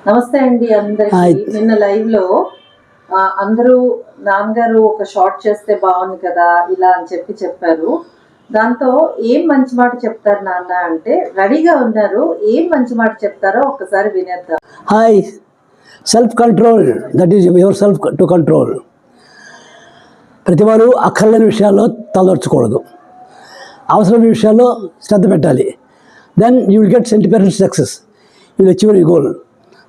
నమస్తే అండి అందరికి. నిన్న లైవ్ లో అందరూ నాన్నగారు ఒక షార్ట్ చేస్తే బాగుంది కదా ఇలా అని చెప్పారు. దాంతో ఏం మంచి మాట చెప్తారు నాన్న అంటే రెడీగా ఉన్నారు. ఏం మంచి మాట చెప్తారో ఒక్కసారి వినేద్దాం. Hi, self control, that is your self to control. ప్రతివారు అక్కర్లేని విషయాల్లో తలదర్చకూడదు, అవసరమైన విషయాల్లో శ్రద్ధ పెట్టాలి. Then you will get sentimental success, you will achieve your goal.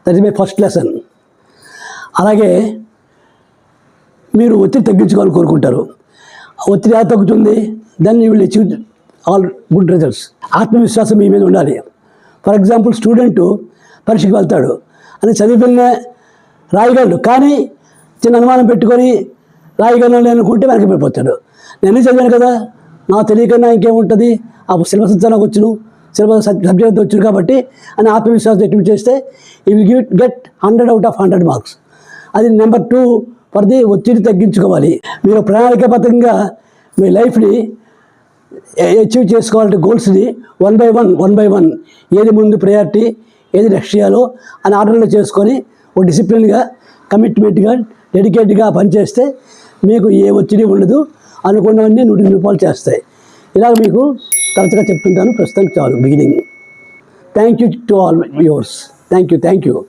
That is my first lesson. అలాగే మీరు ఒత్తిడి తగ్గించుకోవాలని కోరుకుంటారు. ఒత్తిడి ఎలా తగ్గుతుంది? Then you will achieve all good results. ఆత్మవిశ్వాసం మీ మీద ఉండాలి. ఫర్ ఎగ్జాంపుల్, స్టూడెంటు పరీక్షకు వెళ్తాడు అని చదివిన రాయగలడు, కానీ చిన్న అనుమానం పెట్టుకొని రాయగలను అనుకుంటే వెనక్కి పడిపోతాడు. నేను చదివాను కదా, నాకు తెలియకన్నా ఇంకేముంటుంది, ఆ సిలబస్ నాకు వచ్చును, సిలబస్ సబ్జెక్ట్ వచ్చును కాబట్టి అని ఆత్మవిశ్వాసం ఎట్టివి చేస్తే you will get 100 out of 100 marks. అది నెంబర్ 2 ఫర్ ది ఒత్తిడి తగ్గించుకోవాలి. మీరు ప్రణాళికాబద్ధంగా మీ లైఫ్ని అచీవ్ చేసుకోవాలంటే గోల్స్ని వన్ బై వన్ ఏది ముందు ప్రయారిటీ, ఏది నెక్స్ట్ చేయాలో అని ఆర్డర్లో చేసుకొని ఒక డిసిప్లిన్గా, కమిట్మెంట్గా, డెడికేట్గా పనిచేస్తే మీకు ఏ ఒత్తిడి ఉండదు, అనుకున్నవన్నీ 100 రూపాయలు చేస్తాయి. ఇలాగ మీకు తరచుగా చెప్తుంటాను. ప్రస్తుతానికి చాలు beginning. Thank you to all viewers. Thank you.